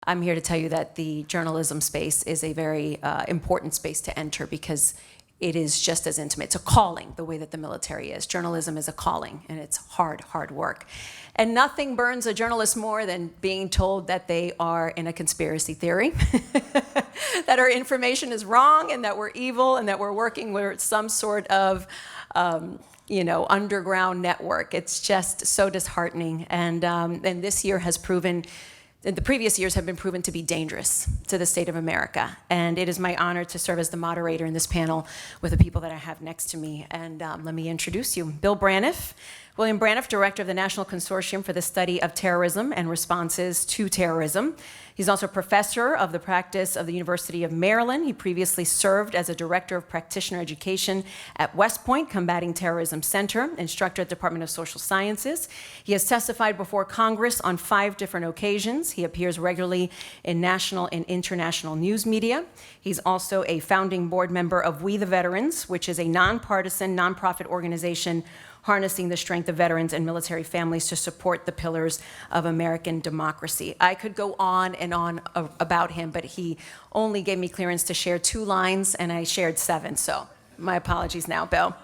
I'm here to tell you that the journalism space is a very important space to enter because it is just as intimate. It's a calling, the way that the military is. Journalism is a calling, and it's hard, hard work. And nothing burns a journalist more than being told that they are in a conspiracy theory, that our information is wrong, and that we're evil, and that we're working with some sort of underground network. It's just so disheartening. And this year has proven, the previous years have been proven to be dangerous to the state of America. And it is my honor to serve as the moderator in this panel with the people that I have next to me. And let me introduce you. Bill Braniff. William Braniff, Director of the National Consortium for the Study of Terrorism and Responses to Terrorism. He's also a professor of the practice of the University of Maryland. He previously served as a Director of Practitioner Education at West Point Combating Terrorism Center, instructor at Department of Social Sciences. He has testified before Congress on 5 different occasions. He appears regularly in national and international news media. He's also a founding board member of We the Veterans, which is a nonpartisan, nonprofit organization harnessing the strength of veterans and military families to support the pillars of American democracy. I could go on and on about him, but he only gave me clearance to share 2 lines, and I shared 7, so my apologies now, Bill.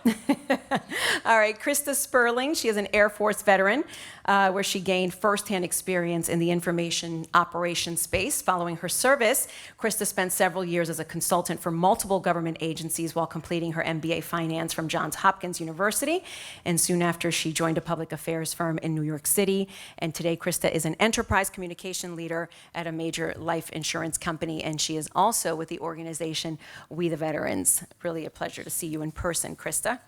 All right, Krista Sperling, she is an Air Force veteran where she gained firsthand experience in the information operations space. Following her service, Krista spent several years as a consultant for multiple government agencies while completing her MBA Finance from Johns Hopkins University. And soon after, she joined a public affairs firm in New York City. And today, Krista is an enterprise communication leader at a major life insurance company. And she is also with the organization We the Veterans. Really a pleasure to see you in person, Krista.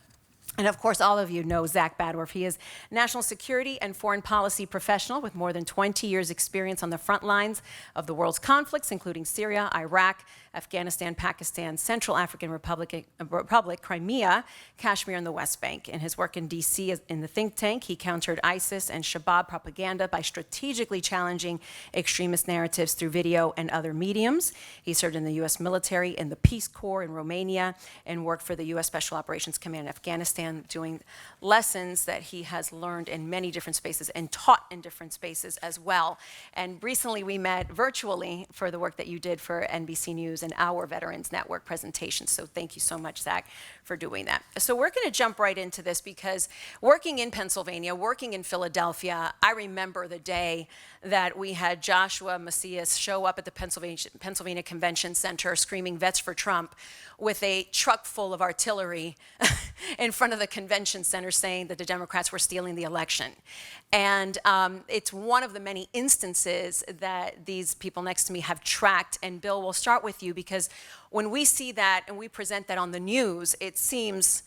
And of course, all of you know Zach Badorf. He is national security and foreign policy professional with more than 20 years experience on the front lines of the world's conflicts, including Syria, Iraq, Afghanistan, Pakistan, Central African Republic, Crimea, Kashmir, and the West Bank. In his work in DC in the think tank, he countered ISIS and Shabab propaganda by strategically challenging extremist narratives through video and other mediums. He served in the U.S. military, in the Peace Corps in Romania, and worked for the U.S. Special Operations Command in Afghanistan, doing lessons that he has learned in many different spaces and taught in different spaces as well. And recently we met virtually for the work that you did for NBC News and our Veterans Network presentation. So thank you so much, Zach, for doing that. So we're going to jump right into this because working in Pennsylvania, working in Philadelphia, I remember the day that we had Joshua Macias show up at the Pennsylvania Convention Center screaming "Vets for Trump" with a truck full of artillery in front of the convention center saying that the Democrats were stealing the election. And it's one of the many instances that these people next to me have tracked. And Bill, we'll start with you because when we see that and we present that on the news, it seems,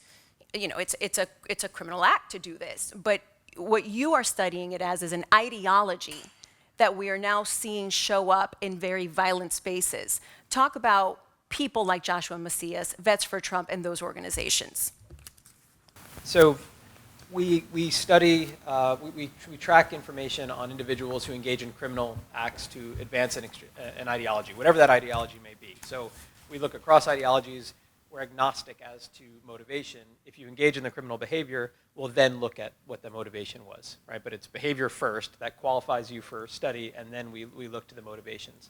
it's a criminal act to do this. But what you are studying it as is an ideology that we are now seeing show up in very violent spaces. Talk about people like Joshua Macias, Vets for Trump, and those organizations. So we study, we track information on individuals who engage in criminal acts to advance an ideology, whatever that ideology may be. So we look across ideologies. We're agnostic as to motivation. If you engage in the criminal behavior, we'll then look at what the motivation was, right? But it's behavior first that qualifies you for study, and then we look to the motivations.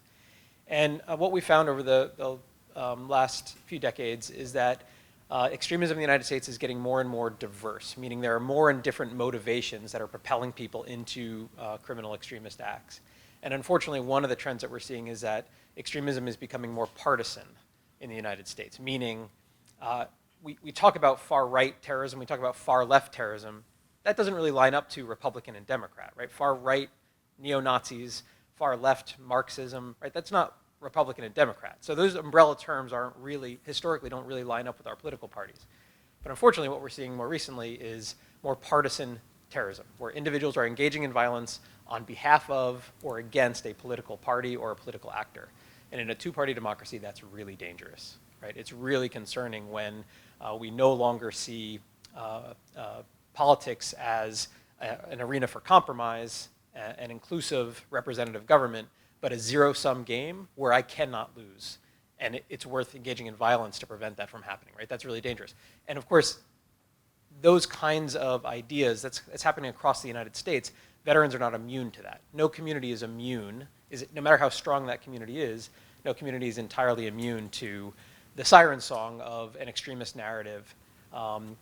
And what we found over the last few decades is that extremism in the United States is getting more and more diverse, meaning there are more and different motivations that are propelling people into criminal extremist acts. And unfortunately, one of the trends that we're seeing is that extremism is becoming more partisan in the United States, meaning we talk about far-right terrorism, we talk about far-left terrorism. That doesn't really line up to Republican and Democrat, right? Far-right neo-Nazis, far-left Marxism, right? That's not Republican and Democrat. So those umbrella terms historically don't really line up with our political parties. But unfortunately, what we're seeing more recently is more partisan terrorism, where individuals are engaging in violence on behalf of or against a political party or a political actor. And in a 2-party democracy, that's really dangerous, right? It's really concerning when we no longer see politics as an arena for compromise, an inclusive representative government, but a zero-sum game where I cannot lose. And it's worth engaging in violence to prevent that from happening, right? That's really dangerous. And of course, those kinds of ideas, that's happening across the United States. Veterans are not immune to that. No community is immune is no matter how strong that community is, no community is entirely immune to the siren song of an extremist narrative.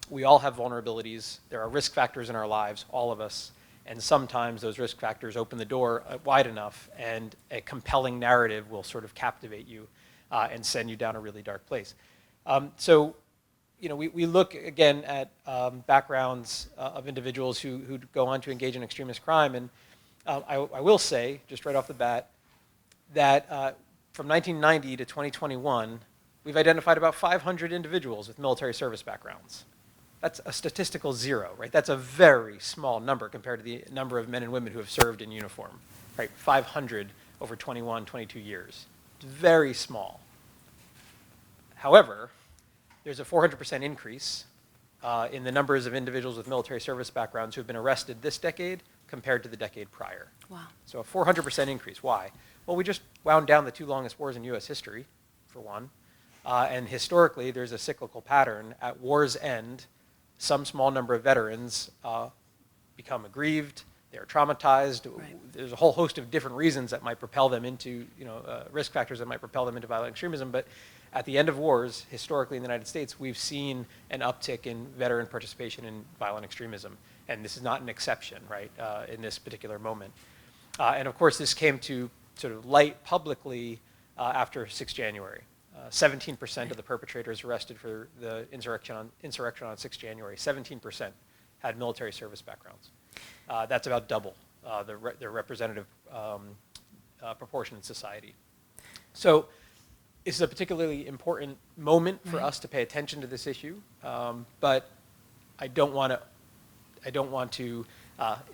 We all have vulnerabilities. There are risk factors in our lives, all of us, and sometimes those risk factors open the door wide enough and a compelling narrative will sort of captivate you and send you down a really dark place. So, we look again at backgrounds of individuals who go on to engage in extremist crime, and I will say, just right off the bat, that from 1990 to 2021, we've identified about 500 individuals with military service backgrounds. That's a statistical zero, right? That's a very small number compared to the number of men and women who have served in uniform, right? 500 over 21, 22 years. It's very small. However, there's a 400% increase in the numbers of individuals with military service backgrounds who have been arrested this decade compared to the decade prior. Wow. So a 400% increase. Why? Well, we just wound down the 2 longest wars in U.S. history, for one. And historically, there's a cyclical pattern. At war's end, some small number of veterans become aggrieved, they're traumatized. Right. There's a whole host of different reasons that might propel them into, risk factors that might propel them into violent extremism. But at the end of wars, historically in the United States, we've seen an uptick in veteran participation in violent extremism. And this is not an exception, right, in this particular moment. And of course, this came to sort of light publicly after 6 January. 17% of the perpetrators arrested for the insurrection on 6 January, 17% had military service backgrounds. That's about double the representative proportion in society. So this is a particularly important moment for us to pay attention to this issue, but I don't want to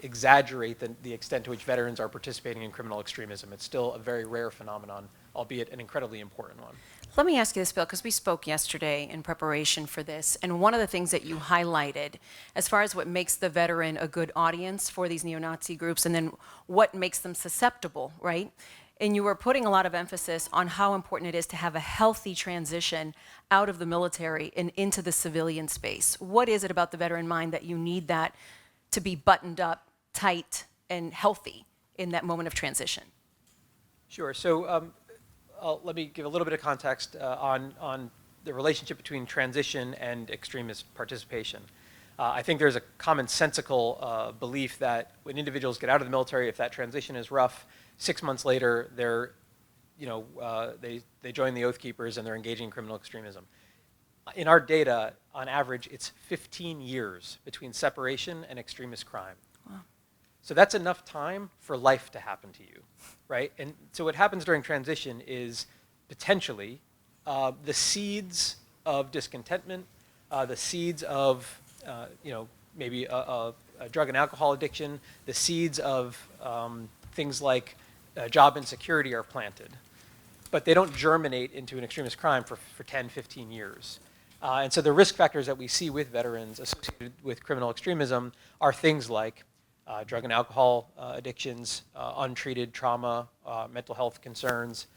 exaggerate the extent to which veterans are participating in criminal extremism. It's still a very rare phenomenon, albeit an incredibly important one. Let me ask you this, Bill, because we spoke yesterday in preparation for this, and one of the things that you highlighted as far as what makes the veteran a good audience for these neo-Nazi groups and then what makes them susceptible, right? And you were putting a lot of emphasis on how important it is to have a healthy transition out of the military and into the civilian space. What is it about the veteran mind that you need that to be buttoned up, tight, and healthy in that moment of transition? Sure. So let me give a little bit of context on the relationship between transition and extremist participation. I think there's a commonsensical belief that when individuals get out of the military, if that transition is rough, 6 months later, they join the Oath Keepers and they're engaging in criminal extremism. In our data, on average, it's 15 years between separation and extremist crime. Wow. So that's enough time for life to happen to you, right? And so what happens during transition is potentially the seeds of discontentment, the seeds of maybe a drug and alcohol addiction, the seeds of things like job insecurity are planted, but they don't germinate into an extremist crime for 10, 15 years. And so the risk factors that we see with veterans associated with criminal extremism are things like drug and alcohol addictions, untreated trauma, mental health concerns,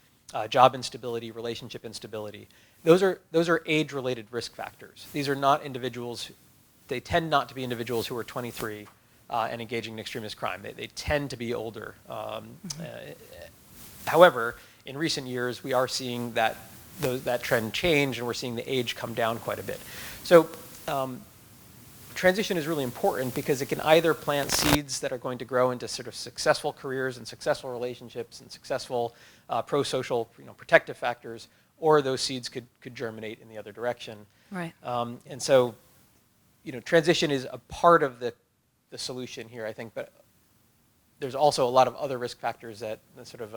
job instability, relationship instability. Those are age-related risk factors. These are not individuals, they tend not to be individuals who are 23 and engaging in extremist crime. They tend to be older. However, in recent years, we are seeing that trend change, and we're seeing the age come down quite a bit. So transition is really important because it can either plant seeds that are going to grow into sort of successful careers and successful relationships and successful pro-social protective factors, or those seeds could germinate in the other direction. Right. And so transition is a part of the solution here, I think, but there's also a lot of other risk factors that sort of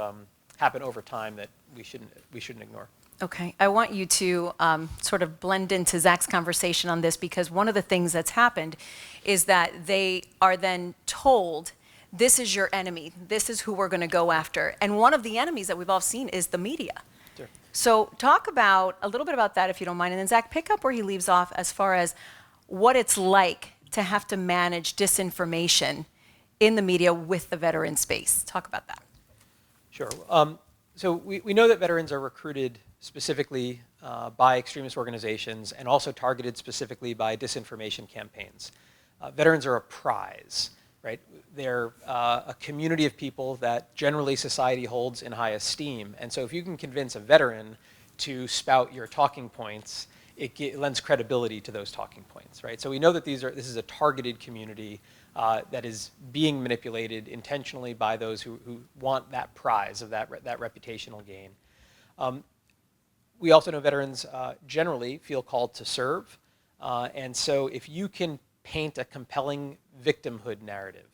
happen over time that we shouldn't ignore. Okay, I want you to sort of blend into Zach's conversation on this, because one of the things that's happened is that they are then told, this is your enemy, this is who we're going to go after. And one of the enemies that we've all seen is the media. Sure. So talk about a little bit about that, if you don't mind, and then Zach, pick up where he leaves off as far as what it's like to have to manage disinformation in the media with the veteran space. Talk about that. Sure. So we know that veterans are recruited specifically by extremist organizations and also targeted specifically by disinformation campaigns. Veterans are a prize. right? They're a community of people that generally society holds in high esteem. And so if you can convince a veteran to spout your talking points, it lends credibility to those talking points, right? So we know that this is a targeted community that is being manipulated intentionally by those who want that prize of that reputational gain. We also know veterans generally feel called to serve. And so if you can paint a compelling victimhood narrative,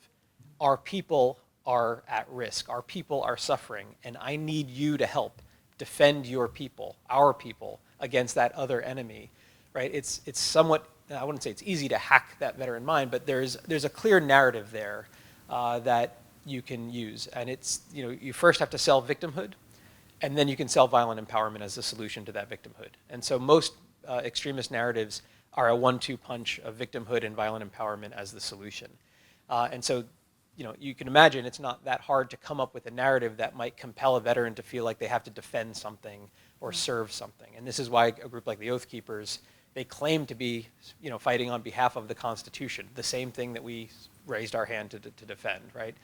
our people are at risk, our people are suffering, and I need you to help defend your people, our people, against that other enemy, right? It's somewhat, I wouldn't say it's easy to hack that veteran mind, but there's a clear narrative there that you can use. And it's, you first have to sell victimhood, and then you can sell violent empowerment as a solution to that victimhood. And so most extremist narratives are a 1-2 punch of victimhood and violent empowerment as the solution. And so, you can imagine it's not that hard to come up with a narrative that might compel a veteran to feel like they have to defend something or serve something. And this is why a group like the Oath Keepers, they claim to be, fighting on behalf of the Constitution, the same thing that we raised our hand to defend, right?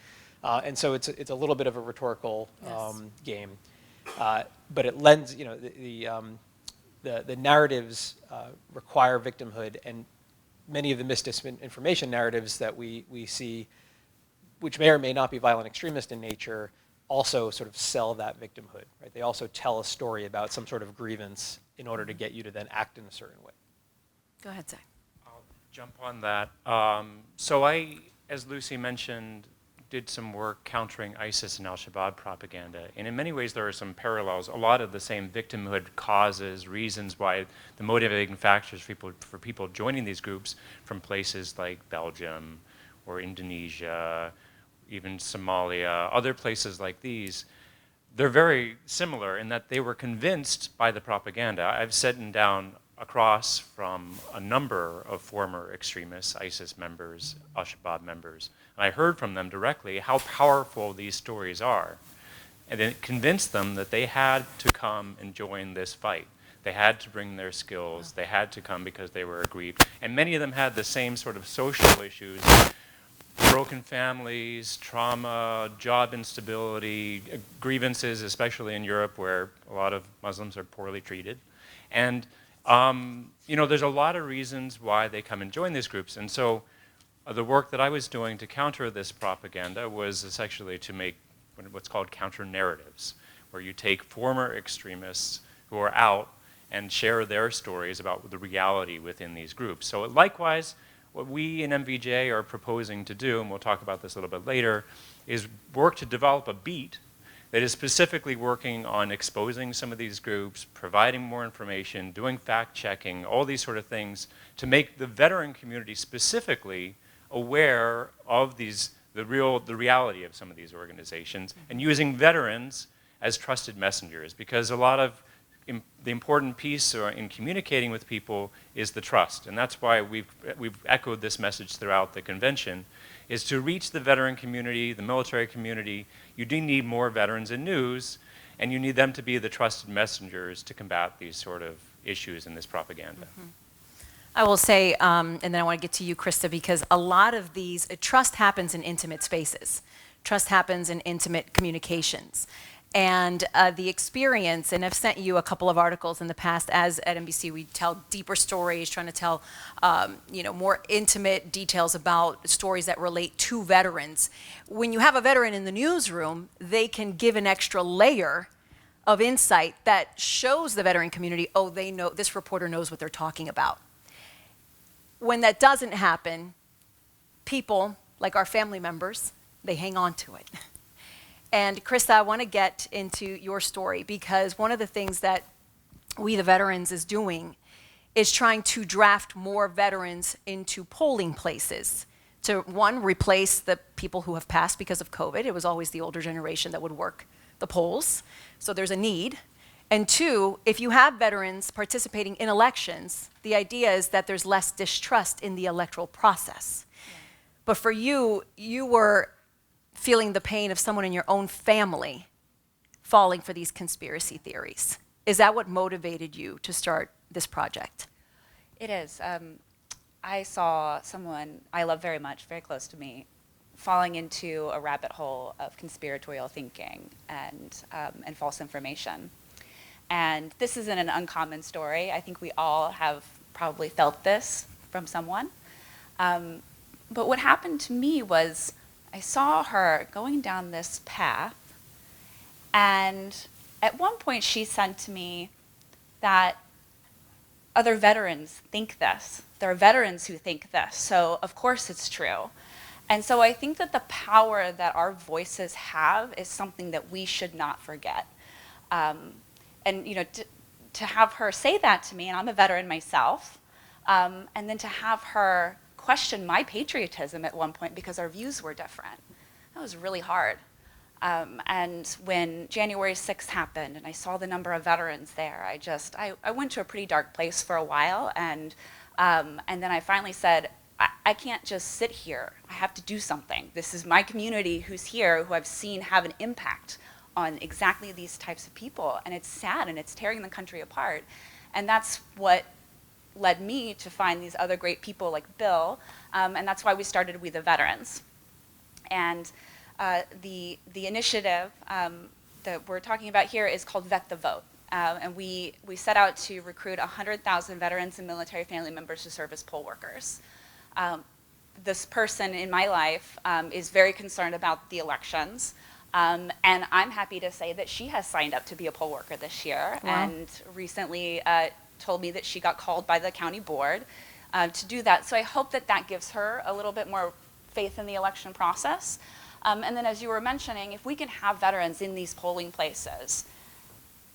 And so it's a little bit of a rhetorical game. But it lends, the narratives require victimhood, and many of the misinformation narratives that we see, which may or may not be violent extremist in nature, also sort of sell that victimhood, right? They also tell a story about some sort of grievance in order to get you to then act in a certain way. Go ahead, Zach. I'll jump on that. So I, as Lucy mentioned, did some work countering ISIS and al-Shabaab propaganda. And in many ways, there are some parallels. A lot of the same victimhood causes, reasons why the motivating factors for people joining these groups from places like Belgium or Indonesia, even Somalia, other places like these, they're very similar in that they were convinced by the propaganda. I've sat down across from a number of former extremists, ISIS members, al-Shabaab members, and I heard from them directly how powerful these stories are. And it convinced them that they had to come and join this fight. They had to bring their skills. They had to come because they were aggrieved. And many of them had the same sort of social issues: broken families, trauma, job instability, grievances, especially in Europe where a lot of Muslims are poorly treated. And there's a lot of reasons why they come and join these groups. And so the work that I was doing to counter this propaganda was essentially to make what's called counter narratives, where you take former extremists who are out and share their stories about the reality within these groups. So likewise, what we in MVJ are proposing to do, and we'll talk about this a little bit later, is work to develop a beat that is specifically working on exposing some of these groups, providing more information, doing fact-checking, all these sort of things to make the veteran community specifically aware of the reality of some of these organizations, and using veterans as trusted messengers, because a lot of the important piece in communicating with people is the trust. And that's why we've echoed this message throughout the convention, is to reach the veteran community, the military community. You do need more veterans in news, and you need them to be the trusted messengers to combat these sort of issues in this propaganda. Mm-hmm. I will say, and then I want to get to you, Krista, because a lot of these, trust happens in intimate spaces. Trust happens in intimate communications. And the experience, and I've sent you a couple of articles in the past, as at NBC we tell deeper stories, trying to tell more intimate details about stories that relate to veterans. When you have a veteran in the newsroom, they can give an extra layer of insight that shows the veteran community, oh, they know, this reporter knows what they're talking about. When that doesn't happen, people, like our family members, they hang on to it. And Krista, I want to get into your story, because one of the things that We the Veterans is doing is trying to draft more veterans into polling places to, one, replace the people who have passed because of COVID. It was always the older generation that would work the polls, so there's a need. And two, if you have veterans participating in elections, the idea is that there's less distrust in the electoral process. Yeah. But for you, you were feeling the pain of someone in your own family falling for these conspiracy theories. Is that what motivated you to start this project? It is. I saw someone I love very much, very close to me, falling into a rabbit hole of conspiratorial thinking and false information. And this isn't an uncommon story. I think we all have probably felt this from someone. But what happened to me was I saw her going down this path, and at one point she said to me that other veterans think this. There are veterans who think this, so of course it's true. And so I think that the power that our voices have is something that we should not forget. And you know, to have her say that to me, and I'm a veteran myself, and then to have her question my patriotism at one point because our views were different, that was really hard. And when January 6th happened and I saw the number of veterans there, I went to a pretty dark place for a while, and then I finally said, I can't just sit here. I have to do something. This is my community who's here, who I've seen have an impact on exactly these types of people, and it's sad and it's tearing the country apart. And that's what led me to find these other great people like Bill, and that's why we started We the Veterans. And the initiative that we're talking about here is called Vet the Vote. And we set out to recruit 100,000 veterans and military family members to serve as poll workers. This person in my life is very concerned about the elections. And I'm happy to say that she has signed up to be a poll worker this year. Wow. And recently told me that she got called by the county board to do that. So I hope that that gives her a little bit more faith in the election process. And then as you were mentioning, if we can have veterans in these polling places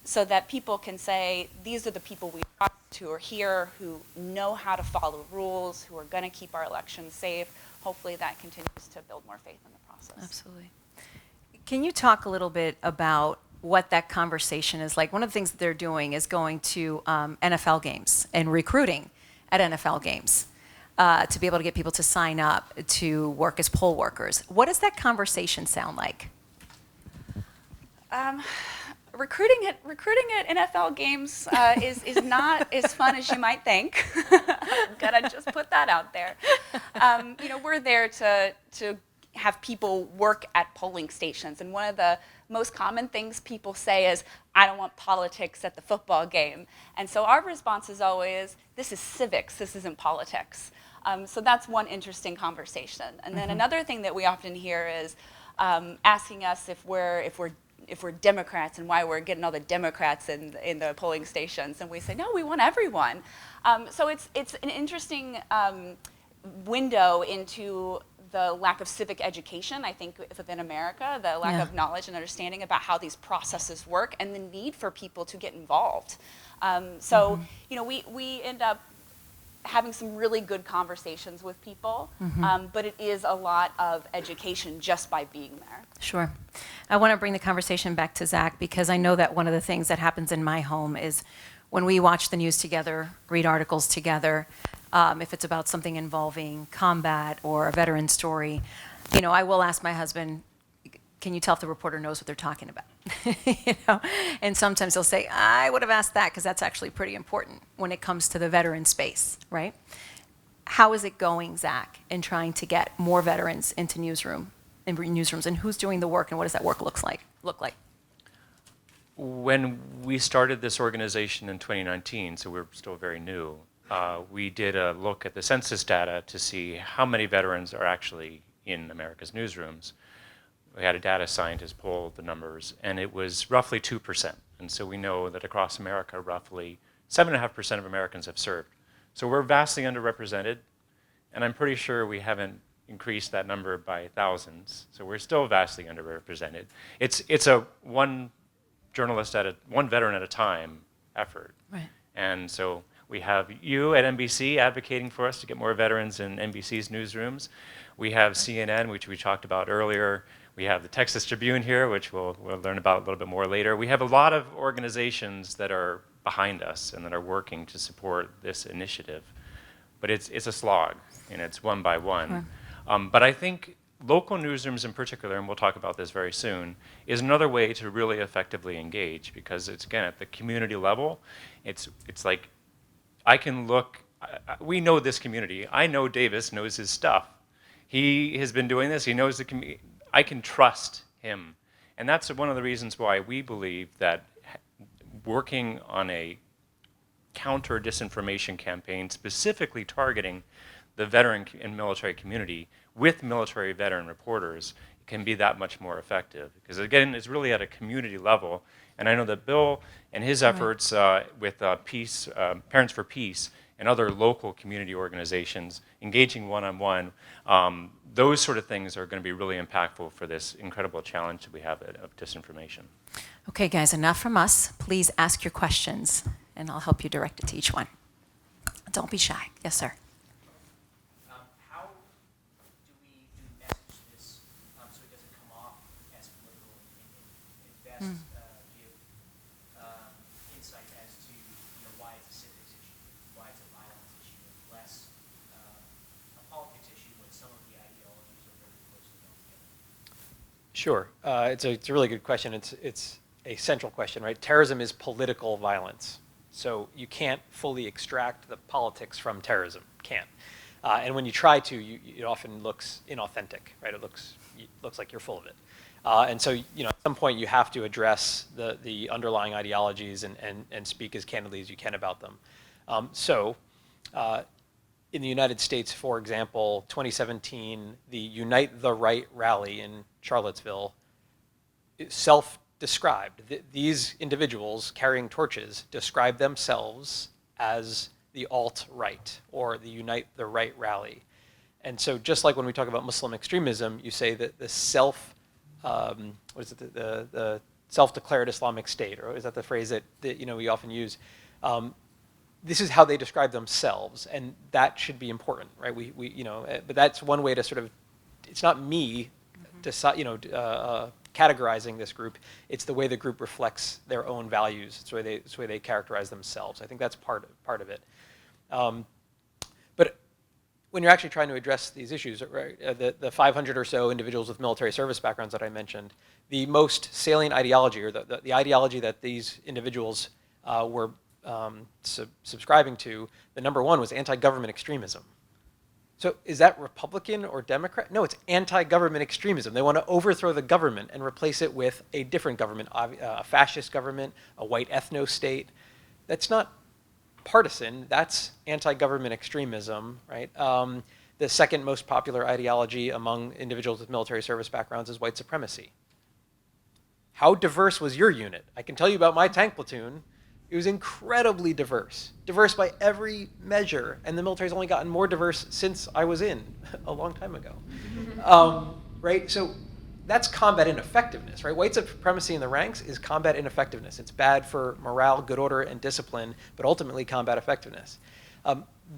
so that people can say, these are the people we trust who are here, who know how to follow rules, who are going to keep our elections safe, hopefully that continues to build more faith in the process. Absolutely. Can you talk a little bit about what that conversation is like? One of the things that they're doing is going to NFL games and recruiting at NFL games to be able to get people to sign up to work as poll workers. What does that conversation sound like? Recruiting at NFL games is not as fun as you might think. I'm gonna just put that out there. You know, we're there to have people work at polling stations, and one of the most common things people say is, I don't want politics at the football game. And so our response is always, this is civics, this isn't politics. So that's one interesting conversation. And then another thing that we often hear is asking us if we're Democrats and why we're getting all the Democrats in the polling stations. And we say, no, we want everyone. So it's an interesting window into the lack of civic education, I think, within America, the lack of knowledge and understanding about how these processes work and the need for people to get involved. So, you know, we end up having some really good conversations with people, but it is a lot of education just by being there. Sure. I want to bring the conversation back to Zach, because I know that one of the things that happens in my home is when we watch the news together, read articles together, if it's about something involving combat or a veteran story, you know, I will ask my husband, can you tell if the reporter knows what they're talking about? You know? And sometimes he'll say, I would have asked that because that's actually pretty important when it comes to the veteran space, right? How is it going, Zach, in trying to get more veterans into newsrooms, and who's doing the work, and what does that work look like? When we started this organization in 2019, so we're still very new, we did a look at the census data to see how many veterans are actually in America's newsrooms. We had a data scientist poll the numbers, and it was roughly 2%. And so we know that across America, roughly 7.5% of Americans have served. So we're vastly underrepresented, and I'm pretty sure we haven't increased that number by thousands. So we're still vastly underrepresented. It's a one veteran at a time effort. Right. And so we have you at NBC advocating for us to get more veterans in NBC's newsrooms. We have CNN, which we talked about earlier. We have the Texas Tribune here, which we'll learn about a little bit more later. We have a lot of organizations that are behind us and that are working to support this initiative. But it's a slog, and it's one by one. Sure. But I think local newsrooms in particular, and we'll talk about this very soon, is another way to really effectively engage, because it's, again, at the community level. It's like, I can look, we know this community. I know Davis knows his stuff. He has been doing this. He knows the community. I can trust him. And that's one of the reasons why we believe that working on a counter disinformation campaign specifically targeting the veteran and military community with military veteran reporters can be that much more effective. Because again, it's really at a community level. And I know that Bill and his efforts with Parents for Peace and other local community organizations engaging one-on-one, those sort of things are going to be really impactful for this incredible challenge that we have of disinformation. Okay, guys, enough from us. Please ask your questions, and I'll help you direct it to each one. Don't be shy. Yes, sir. How do we message this so it doesn't come off as political and best give insight as to why it's a civics issue, why it's a violence issue, and less a politics issue when some of the ideologies are very closely held together? Sure. It's a really good question. It's a central question, right? Terrorism is political violence. So you can't fully extract the politics from terrorism. Can't. And when you try to, it often looks inauthentic, right? It looks like you're full of it. And so, at some point you have to address the underlying ideologies and speak as candidly as you can about them. In the United States, for example, 2017, the Unite the Right rally in Charlottesville self-described. These individuals carrying torches describe themselves as the alt-right or the Unite the Right rally. And so just like when we talk about Muslim extremism, you say that the the self-declared Islamic State, or is that the phrase that we often use? This is how they describe themselves, and that should be important, right? But that's one way to sort of, it's not me categorizing this group. It's the way the group reflects their own values. It's the way they characterize themselves. I think that's part of it. But when you're actually trying to address these issues, right, the 500 or so individuals with military service backgrounds that I mentioned, the most salient ideology, or the ideology that these individuals were subscribing to, the number one was anti-government extremism. So is that Republican or Democrat? No, it's anti-government extremism. They want to overthrow the government and replace it with a different government, a fascist government, a white ethno-state. That's not partisan. That's anti-government extremism, right? The second most popular ideology among individuals with military service backgrounds is white supremacy. How diverse was your unit? I can tell you about my tank platoon. It was incredibly diverse by every measure, and the military's only gotten more diverse since I was in a long time ago, right? So that's combat ineffectiveness, right? White supremacy in the ranks is combat ineffectiveness. It's bad for morale, good order, and discipline, but ultimately combat effectiveness.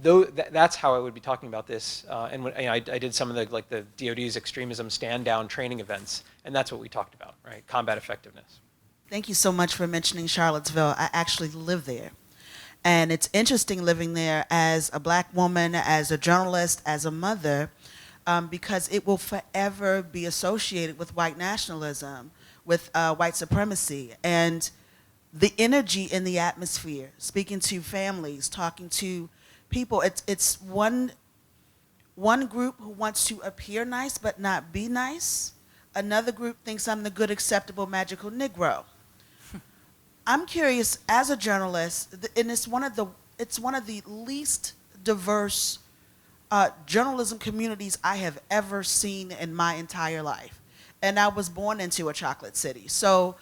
That's how I would be talking about this, and when, I did some of the DoD's extremism stand-down training events, and that's what we talked about, right? Combat effectiveness. Thank you so much for mentioning Charlottesville. I actually live there. And it's interesting living there as a black woman, as a journalist, as a mother, because it will forever be associated with white nationalism, with white supremacy. And the energy in the atmosphere, speaking to families, talking to people, it's one group who wants to appear nice but not be nice. Another group thinks I'm the good, acceptable, magical Negro. I'm curious, as a journalist, and it's one of the least diverse journalism communities I have ever seen in my entire life. And I was born into a chocolate city. So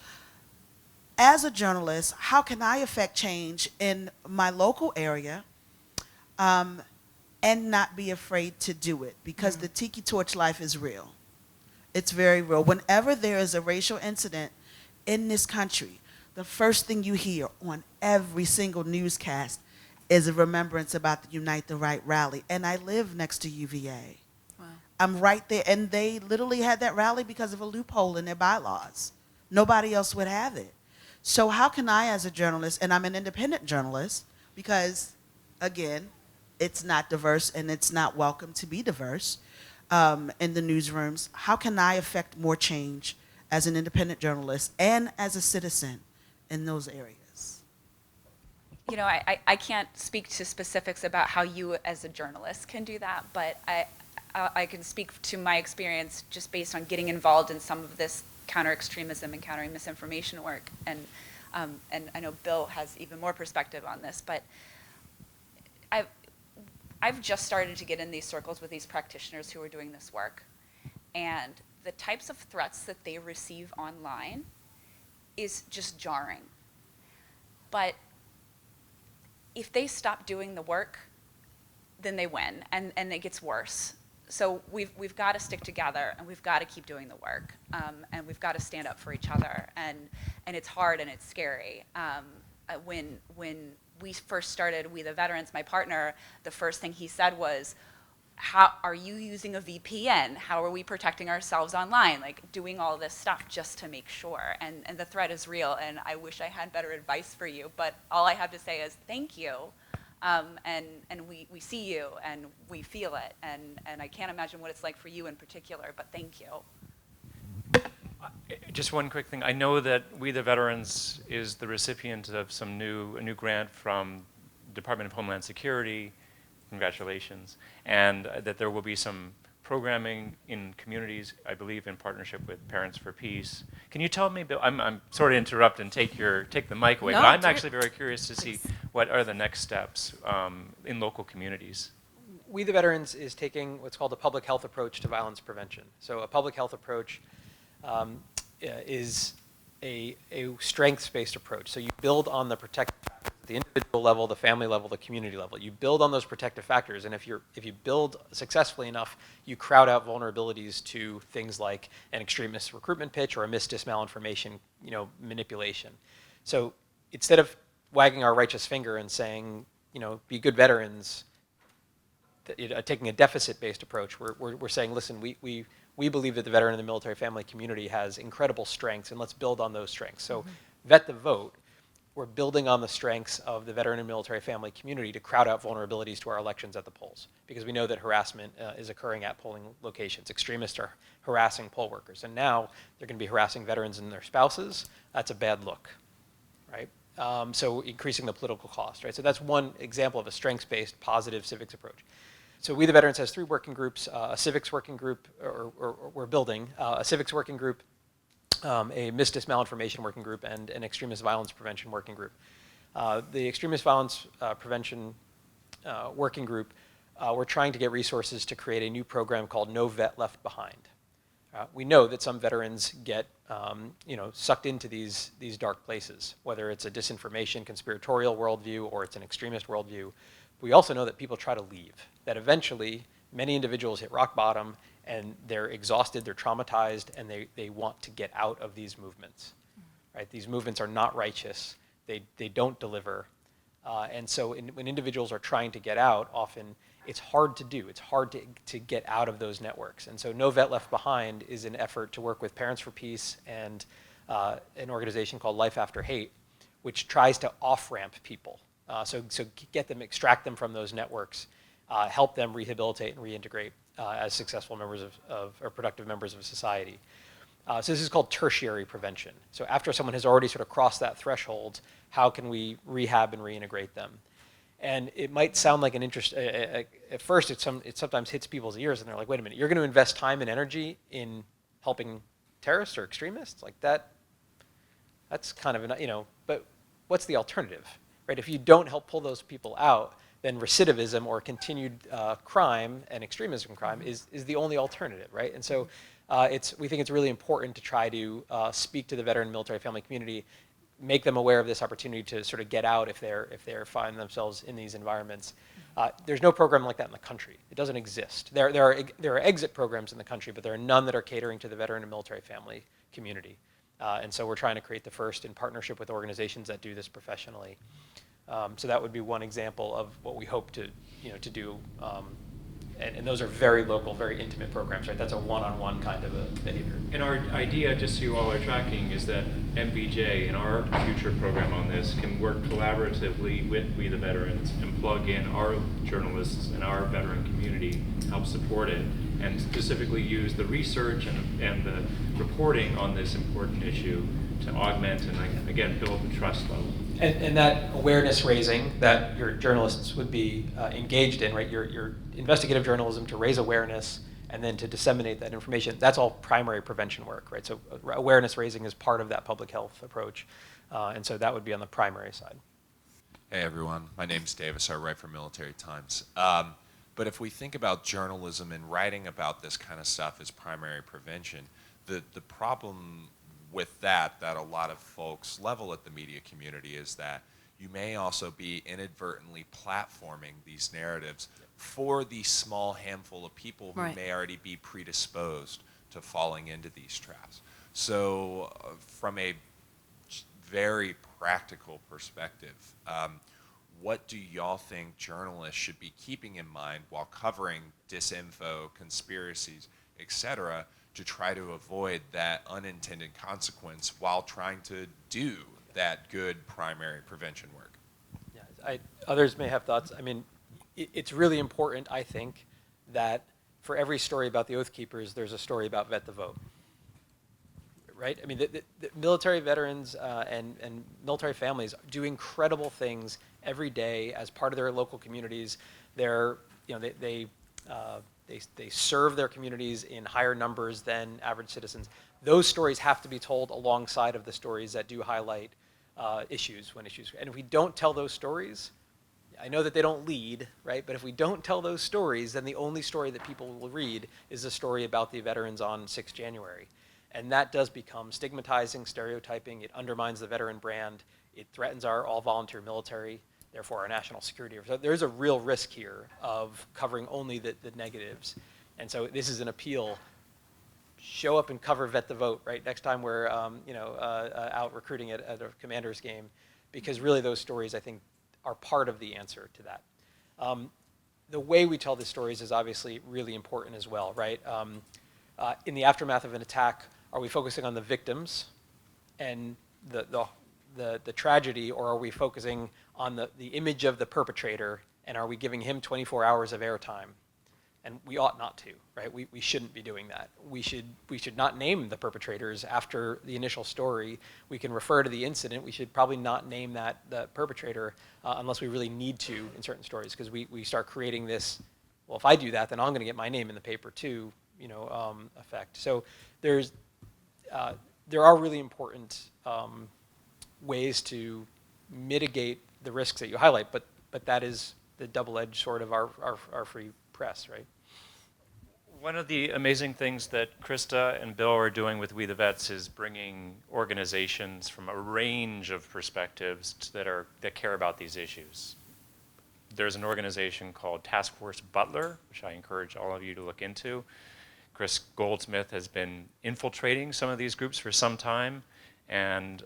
as a journalist, how can I affect change in my local area and not be afraid to do it? Because the tiki torch life is real. It's very real. Whenever there is a racial incident in this country, the first thing you hear on every single newscast is a remembrance about the Unite the Right rally. And I live next to UVA. Wow. I'm right there. And they literally had that rally because of a loophole in their bylaws. Nobody else would have it. So how can I, as a journalist, and I'm an independent journalist, because, again, it's not diverse and it's not welcome to be diverse in the newsrooms, how can I affect more change as an independent journalist and as a citizen in those areas? I can't speak to specifics about how you as a journalist can do that, but I can speak to my experience just based on getting involved in some of this counter-extremism and countering misinformation work. And I know Bill has even more perspective on this, but I've just started to get in these circles with these practitioners who are doing this work. And the types of threats that they receive online is just jarring. But if they stop doing the work, then they win, and it gets worse. So we've got to stick together, and we've got to keep doing the work, and we've got to stand up for each other. And it's hard and it's scary. When we first started We the Veterans, my partner, the first thing he said was, how are you using a VPN? How are we protecting ourselves online? Like doing all this stuff just to make sure. And the threat is real, and I wish I had better advice for you, but all I have to say is thank you. And we see you and we feel it, and I can't imagine what it's like for you in particular, but thank you. Just one quick thing. I know that We the Veterans is the recipient of a new grant from Department of Homeland Security. Congratulations. And that there will be some programming in communities, I believe, in partnership with Parents for Peace. Can you tell me, Bill, I'm sorry to interrupt and take the mic away, No, but I'm do it. actually very curious to see what are the next steps in local communities. We the Veterans is taking what's called a public health approach to violence prevention. So a public health approach is a strengths-based approach. So you build on the protective factors at the individual level, the family level, the community level. You build on those protective factors, and if you build successfully enough, you crowd out vulnerabilities to things like an extremist recruitment pitch or a misdisinformation, manipulation. So instead of wagging our righteous finger and saying, be good veterans, taking a deficit-based approach, we're saying, listen, we believe that the veteran and the military family community has incredible strengths, and let's build on those strengths. So Vet the Vote, we're building on the strengths of the veteran and military family community to crowd out vulnerabilities to our elections at the polls, because we know that harassment is occurring at polling locations. Extremists are harassing poll workers, and now they're going to be harassing veterans and their spouses. That's a bad look, right? So increasing the political cost, right? So that's one example of a strengths-based positive civics approach. So We the Veterans has 3 working groups, a civics working group, or we're building a civics working group, a misdis malinformation working group, and an extremist violence prevention working group. The extremist violence prevention working group, we're trying to get resources to create a new program called No Vet Left Behind. We know that some veterans get sucked into these dark places, whether it's a disinformation, conspiratorial worldview, or it's an extremist worldview. We also know that people try to leave, that eventually many individuals hit rock bottom and they're exhausted, they're traumatized, and they want to get out of these movements. Right? These movements are not righteous, they don't deliver. And so when individuals are trying to get out, often it's hard to do. It's hard to get out of those networks. And so No Vet Left Behind is an effort to work with Parents for Peace and an organization called Life After Hate, which tries to off-ramp people. So get them, extract them from those networks, help them rehabilitate and reintegrate as successful members or productive members of society. So this is called tertiary prevention. So after someone has already sort of crossed that threshold, how can we rehab and reintegrate them? And it might sound like an interest, at first it sometimes hits people's ears and they're like, wait a minute, you're going to invest time and energy in helping terrorists or extremists? Like that's kind of, but what's the alternative? Right? If you don't help pull those people out, then recidivism or continued crime and extremism crime is the only alternative, right? And so we think it's really important to try to speak to the veteran military family community, make them aware of this opportunity to sort of get out if they're find themselves in these environments. There's no program like that in the country. It doesn't exist. There are exit programs in the country, but there are none that are catering to the veteran and military family community. And so we're trying to create the first in partnership with organizations that do this professionally. So that would be one example of what we hope to do. And those are very local, very intimate programs, right? That's a one-on-one kind of a behavior. And our idea, just so you all are tracking, is that MVJ and our future program on this can work collaboratively with We the Veterans and plug in our journalists and our veteran community, help support it, and specifically use the research and the reporting on this important issue to augment and, again, build the trust level. And that awareness raising that your journalists would be engaged in, right? Your investigative journalism to raise awareness and then to disseminate that information, that's all primary prevention work, right? So awareness raising is part of that public health approach. And so that would be on the primary side. Hey everyone, my name's Davis. I write for Military Times. But if we think about journalism and writing about this kind of stuff as primary prevention, the problem with that a lot of folks level at the media community is that you may also be inadvertently platforming these narratives for the small handful of people who Right. may already be predisposed to falling into these traps. So from a very practical perspective, what do y'all think journalists should be keeping in mind while covering disinfo, conspiracies, etc., to try to avoid that unintended consequence while trying to do that good primary prevention work? Yeah, others may have thoughts. I mean, it's really important, I think, that for every story about the Oath Keepers, there's a story about Vet the Vote. Right? I mean, the military veterans and military families do incredible things every day as part of their local communities. They're, you know, they serve their communities in higher numbers than average citizens. Those stories have to be told alongside of the stories that do highlight issues. And if we don't tell those stories, I know that they don't lead, right? But if we don't tell those stories, then the only story that people will read is the story about the veterans on 6 January. And that does become stigmatizing, stereotyping. It undermines the veteran brand. It threatens our all-volunteer military, therefore our national security. So there's a real risk here of covering only the negatives. And so this is an appeal. Show up and cover Vet the Vote, right? Next time we're out recruiting at a commander's game, because really those stories, I think, are part of the answer to that. The way we tell the stories is obviously really important as well, right? In the aftermath of an attack, are we focusing on the victims and the tragedy, or are we focusing on the image of the perpetrator, and are we giving him 24 hours of airtime? And we ought not to, right? We shouldn't be doing that. We should not name the perpetrators after the initial story. We can refer to the incident. We should probably not name the perpetrator unless we really need to in certain stories, because we start creating this, well, if I do that, then I'm going to get my name in the paper too, effect. So there are really important ways to mitigate the risks that you highlight, but that is the double-edged sword of our free press, right? One of the amazing things that Krista and Bill are doing with We the Vets is bringing organizations from a range of perspectives that care about these issues. There's an organization called Task Force Butler, which I encourage all of you to look into. Chris Goldsmith has been infiltrating some of these groups for some time, and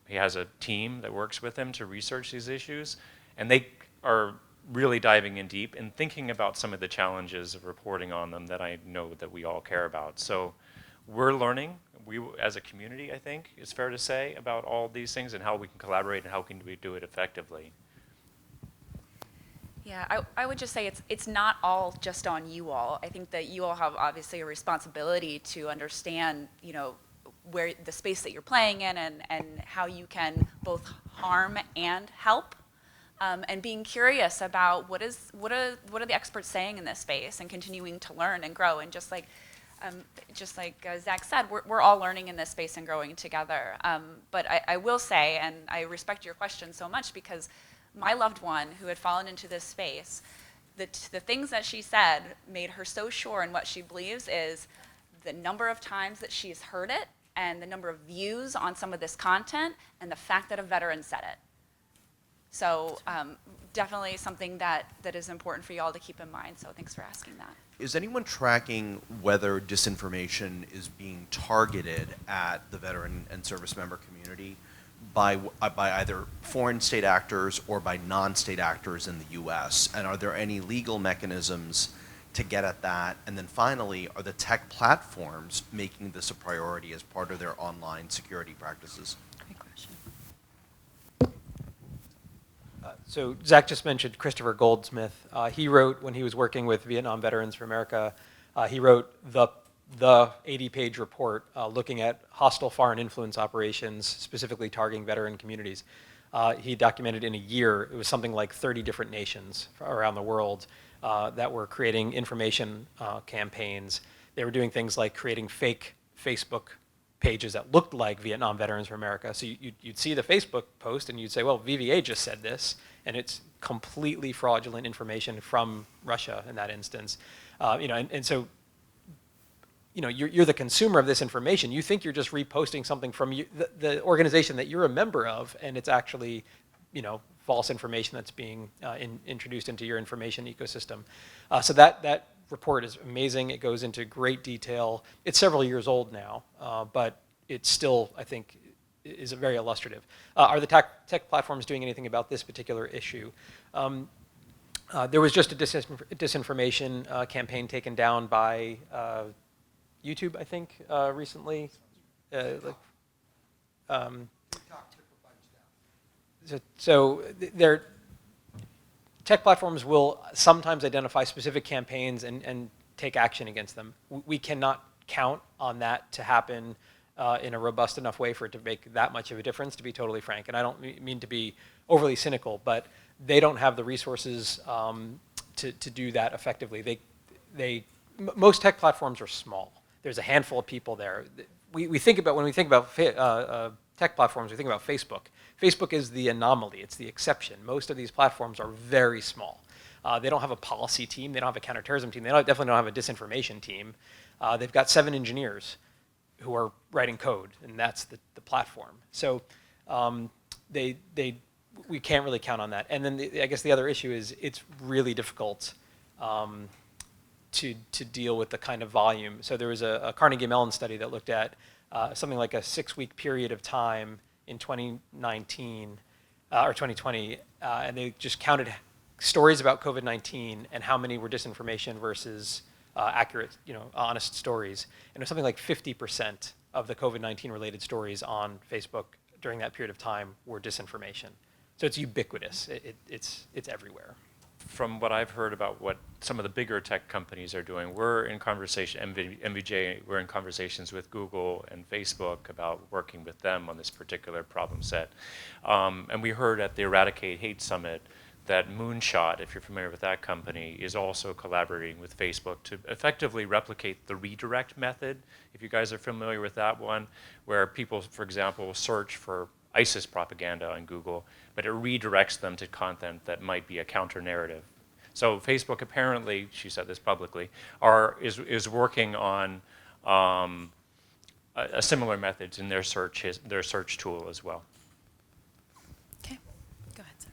he has a team that works with him to research these issues, and they are really diving in deep and thinking about some of the challenges of reporting on them that I know that we all care about. So we're learning, as a community, I think, it's fair to say, about all these things and how we can collaborate and how can we do it effectively. Yeah, I would just say it's not all just on you all. I think that you all have obviously a responsibility to understand, where the space that you're playing in and how you can both harm and help. And being curious about what are the experts saying in this space, and continuing to learn and grow. And just like Zach said, we're all learning in this space and growing together. But I will say, and I respect your question so much, because my loved one who had fallen into this space, the things that she said made her so sure in what she believes is the number of times that she's heard it, and the number of views on some of this content, and the fact that a veteran said it. So definitely something that is important for you all to keep in mind. So thanks for asking that. Is anyone tracking whether disinformation is being targeted at the veteran and service member community by either foreign state actors or by non-state actors in the U.S.? And are there any legal mechanisms to get at that? And then finally, are the tech platforms making this a priority as part of their online security practices? Great question. So Zach just mentioned Christopher Goldsmith. He wrote, when he was working with Vietnam Veterans for America, he wrote the 80-page report looking at hostile foreign influence operations, specifically targeting veteran communities. He documented in a year, it was something like 30 different nations around the world that were creating information campaigns. They were doing things like creating fake Facebook pages that looked like Vietnam Veterans for America. So you'd see the Facebook post and you'd say, well, VVA just said this, and it's completely fraudulent information from Russia in that instance. And so you're the consumer of this information. You think you're just reposting something from the organization that you're a member of, and it's actually, false information that's being introduced into your information ecosystem. So that report is amazing. It goes into great detail. It's several years old now, but it's still, I think, is very illustrative. Are the tech platforms doing anything about this particular issue? There was just a disinformation campaign taken down by YouTube, I think, recently. So tech platforms will sometimes identify specific campaigns and take action against them. We cannot count on that to happen in a robust enough way for it to make that much of a difference, to be totally frank. And I don't mean to be overly cynical, but they don't have the resources to do that effectively. Most tech platforms are small. There's a handful of people there. When we think about tech platforms, we think about Facebook. Facebook is the anomaly. It's the exception. Most of these platforms are very small. They don't have a policy team. They don't have a counterterrorism team. They definitely don't have a disinformation team. They've got 7 engineers who are writing code, and that's the platform. So we can't really count on that. And then I guess the other issue is it's really difficult to deal with the kind of volume. So there was a Carnegie Mellon study that looked at something like a 6-week period of time in 2019 or 2020, and they just counted stories about COVID-19 and how many were disinformation versus accurate, honest stories. And it was something like 50% of the COVID-19 related stories on Facebook during that period of time were disinformation. So it's ubiquitous. It's everywhere. From what I've heard about what some of the bigger tech companies are doing, we're in conversation, MVJ, we're in conversations with Google and Facebook about working with them on this particular problem set. And we heard at the Eradicate Hate Summit that Moonshot, if you're familiar with that company, is also collaborating with Facebook to effectively replicate the redirect method, if you guys are familiar with that one, where people, for example, search for ISIS propaganda on Google, but it redirects them to content that might be a counter-narrative. So Facebook apparently, she said this publicly, is working on a similar methods in their search tool as well. Okay, go ahead, sir.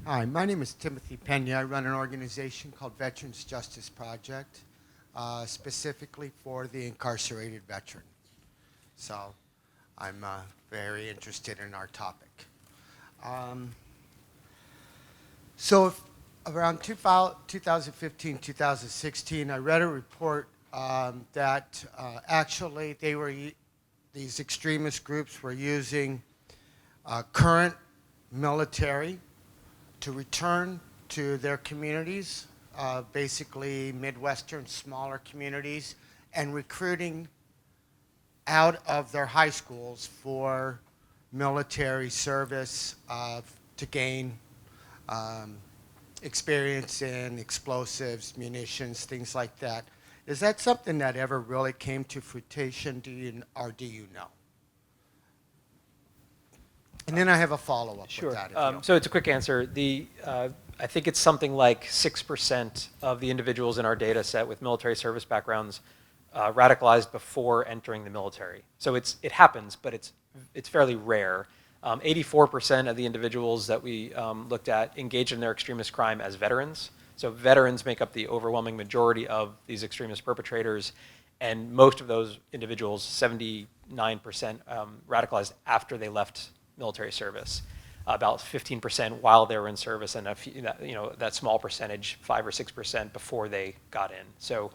Hi, my name is Timothy Pena. I run an organization called Veterans Justice Project, specifically for the incarcerated veteran. So I'm very interested in our topic. So if around 2015, 2016, I read a report that actually these extremist groups were using current military to return to their communities, basically Midwestern smaller communities, and recruiting out of their high schools for military service to gain experience in explosives, munitions, things like that. Is that something that ever really came to fruition, do you know? And then I have a follow-up Sure. with that. So it's a quick answer. I think it's something like 6% of the individuals in our data set with military service backgrounds radicalized before entering the military. So it happens, but it's fairly rare. 84% of the individuals that we looked at engaged in their extremist crime as veterans. So veterans make up the overwhelming majority of these extremist perpetrators, and most of those individuals, 79%, radicalized after they left military service. About 15% while they were in service, and that small percentage, 5 or 6%, before they got in. So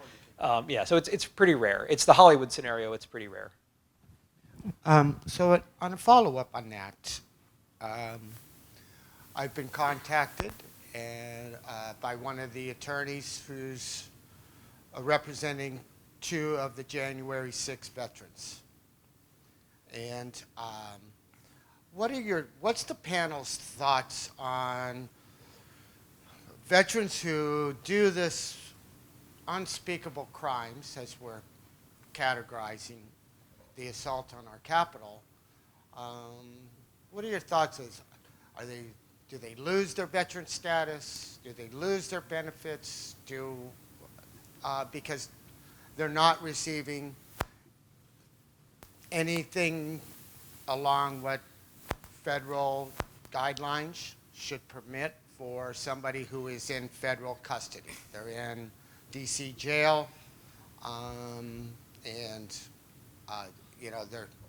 yeah, so it's pretty rare. It's the Hollywood scenario. It's pretty rare. So on a follow-up on that, I've been contacted by one of the attorneys who's representing two of the January 6 veterans. And what's the panel's thoughts on veterans who do this unspeakable crimes, as we're categorizing the assault on our Capitol? What are your thoughts? Do they lose their veteran status? Do they lose their benefits? Because they're not receiving anything along what federal guidelines should permit for somebody who is in federal custody. They're in DC jail, and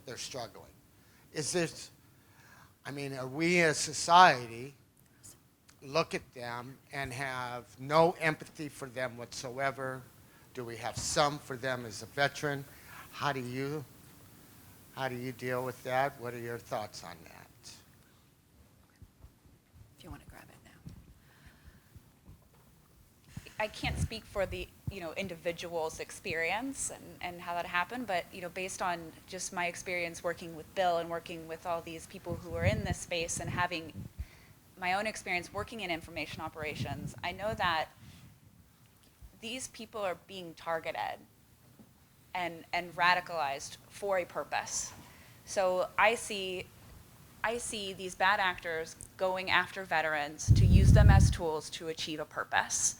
they're struggling. Is this? I mean, are we as a society look at them and have no empathy for them whatsoever? Do we have some for them as a veteran? How do you deal with that? What are your thoughts on that? If you want to grab it now. I can't speak for the individual's experience and how that happened, but based on just my experience working with Bill and working with all these people who are in this space and having my own experience working in information operations, I know that these people are being targeted and radicalized for a purpose. So I see these bad actors going after veterans to use them as tools to achieve a purpose.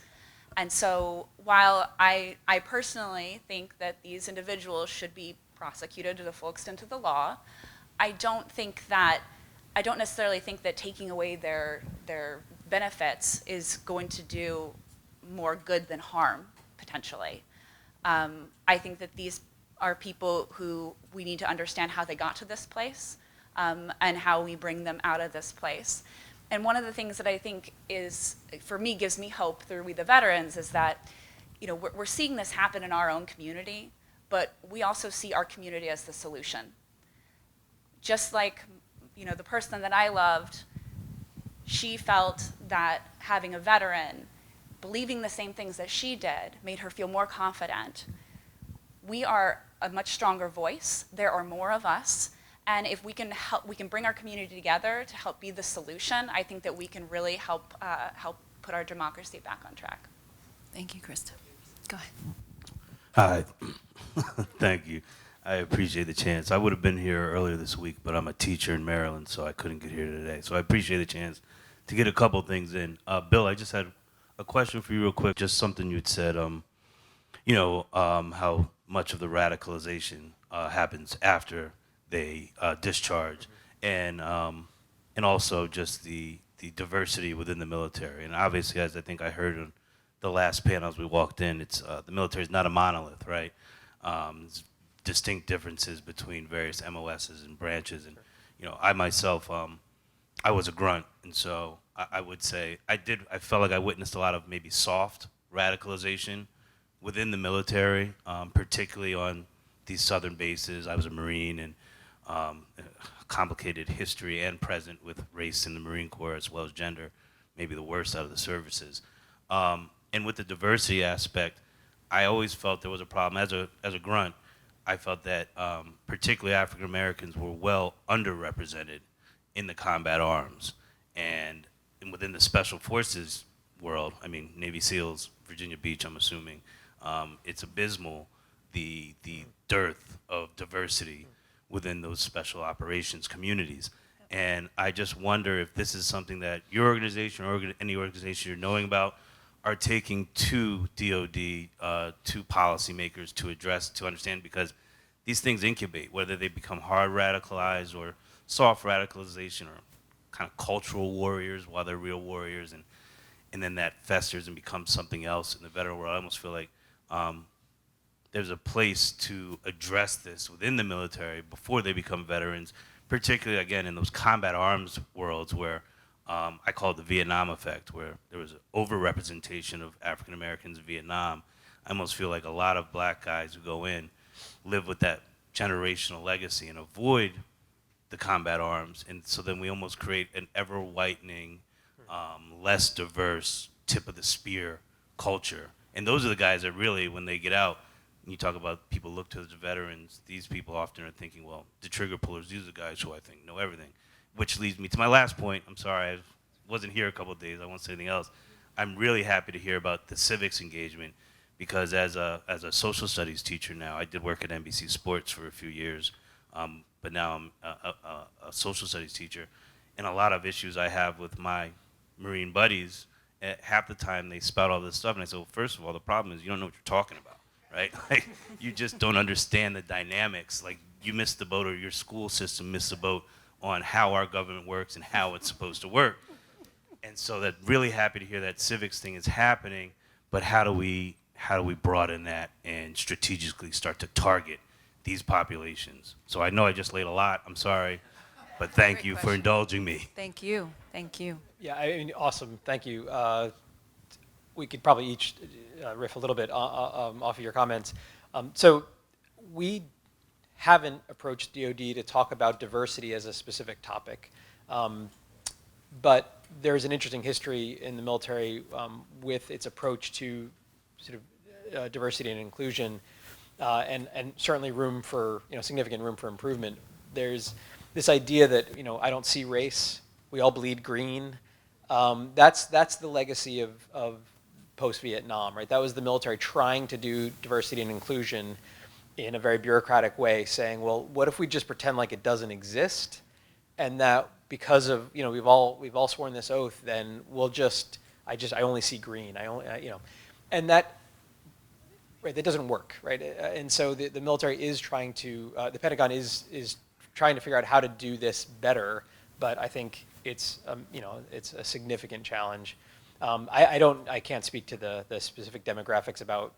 And so while I personally think that these individuals should be prosecuted to the full extent of the law, I don't necessarily think that taking away their benefits is going to do more good than harm, potentially. I think that these are people who we need to understand how they got to this place, and how we bring them out of this place. And one of the things that I think for me, gives me hope through We the Veterans is that, we're seeing this happen in our own community, but we also see our community as the solution. Just like, the person that I loved, she felt that having a veteran, believing the same things that she did, made her feel more confident. We are a much stronger voice. There are more of us. And if we can bring our community together to help be the solution, I think that we can really help put our democracy back on track. Thank you, Krista. Go ahead. Hi. Thank you. I appreciate the chance. I would have been here earlier this week, but I'm a teacher in Maryland, so I couldn't get here today. So I appreciate the chance to get a couple things in. Bill, I just had a question for you real quick, just something you had said, how much of the radicalization happens after they discharge, and also just the diversity within the military. And obviously, as I think I heard in the last panel as we walked in, it's the military is not a monolith, right? There's distinct differences between various MOSs and branches. And I myself, I was a grunt, and so I would say I felt like I witnessed a lot of maybe soft radicalization within the military, particularly on these southern bases. I was a Marine, and complicated history and present with race in the Marine Corps as well as gender, maybe the worst out of the services. And with the diversity aspect, I always felt there was a problem. As a grunt, I felt that particularly African Americans were well underrepresented in the combat arms. And within the Special Forces world, I mean, Navy SEALs, Virginia Beach, I'm assuming, it's abysmal, the dearth of diversity within those special operations communities. And I just wonder if this is something that your organization or any organization you're knowing about are taking to DOD, to policymakers to address, to understand, because these things incubate, whether they become hard radicalized or soft radicalization or kind of cultural warriors while they're real warriors, and then that festers and becomes something else in the veteran world. I almost feel like there's a place to address this within the military before they become veterans, particularly, again, in those combat arms worlds where I call it the Vietnam effect, where there was an overrepresentation of African Americans in Vietnam. I almost feel like a lot of black guys who go in live with that generational legacy and avoid the combat arms. And so then we almost create an ever-whitening, less diverse tip of the spear culture. And those are the guys that really, when they get out, you talk about people look to the veterans, these people often are thinking, well, the trigger pullers, these are the guys who I think know everything. Which leads me to my last point. I'm sorry, I wasn't here a couple of days. I won't say anything else. I'm really happy to hear about the civics engagement because as a social studies teacher now, I did work at NBC Sports for a few years, but now I'm a social studies teacher. And a lot of issues I have with my Marine buddies, half the time they spout all this stuff, and I say, well, first of all, the problem is you don't know what you're talking about, right? Like, you just don't understand the dynamics. Like, you missed the boat, or your school system missed the boat on how our government works and how it's supposed to work. And so that really happy to hear that civics thing is happening, but how do we broaden that and strategically start to target these populations? So I know I just laid a lot, I'm sorry, but thank Great you for question. indulging me. Thank you. Thank you. Yeah, I mean, awesome. Thank you. We could probably each riff a little bit off of your comments. So we haven't approached DoD to talk about diversity as a specific topic, but there's an interesting history in the military with its approach to sort of diversity and inclusion, and certainly room for, significant room for improvement. There's this idea that, I don't see race, we all bleed green. That's the legacy of post-Vietnam, right? That was the military trying to do diversity and inclusion in a very bureaucratic way, saying, well, what if we just pretend like it doesn't exist, and that because of, we've all sworn this oath, then I only see green, and that, right, that doesn't work, right? And so the military is trying to, the Pentagon is trying to figure out how to do this better, but I think it's it's a significant challenge. I can't speak to the specific demographics about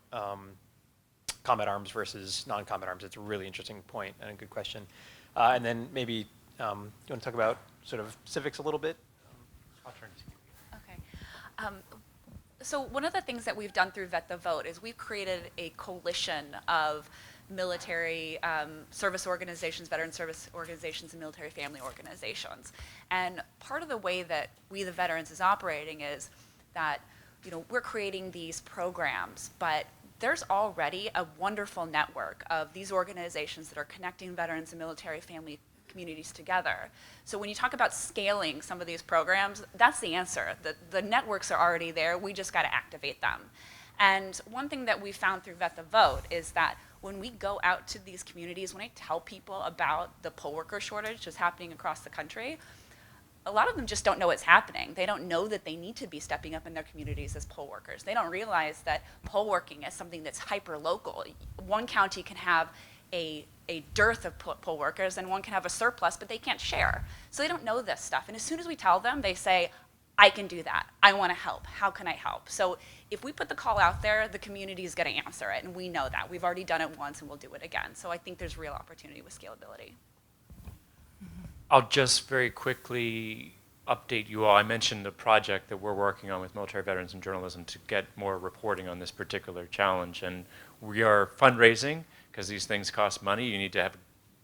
combat arms versus non-combat arms. It's a really interesting point and a good question. And then maybe you want to talk about sort of civics a little bit? I'll turn to you. Okay. So one of the things that we've done through Vet the Vote is we've created a coalition of military service organizations, veteran service organizations, and military family organizations. And part of the way that We the Veterans is operating is that we're creating these programs, but there's already a wonderful network of these organizations that are connecting veterans and military family communities together. So when you talk about scaling some of these programs, that's the answer. The networks are already there, we just got to activate them. And one thing that we found through Vet the Vote is that when we go out to these communities, when I tell people about the poll worker shortage that's happening across the country, a lot of them just don't know what's happening. They don't know that they need to be stepping up in their communities as poll workers. They don't realize that poll working is something that's hyper-local. One county can have a dearth of poll workers and one can have a surplus, but they can't share. So they don't know this stuff. And as soon as we tell them, they say, I can do that. I want to help. How can I help? So if we put the call out there, the community is going to answer it, and we know that. We've already done it once, and we'll do it again. So I think there's real opportunity with scalability. I'll just very quickly update you all. I mentioned the project that we're working on with military veterans and journalism to get more reporting on this particular challenge. And we are fundraising because these things cost money. You need to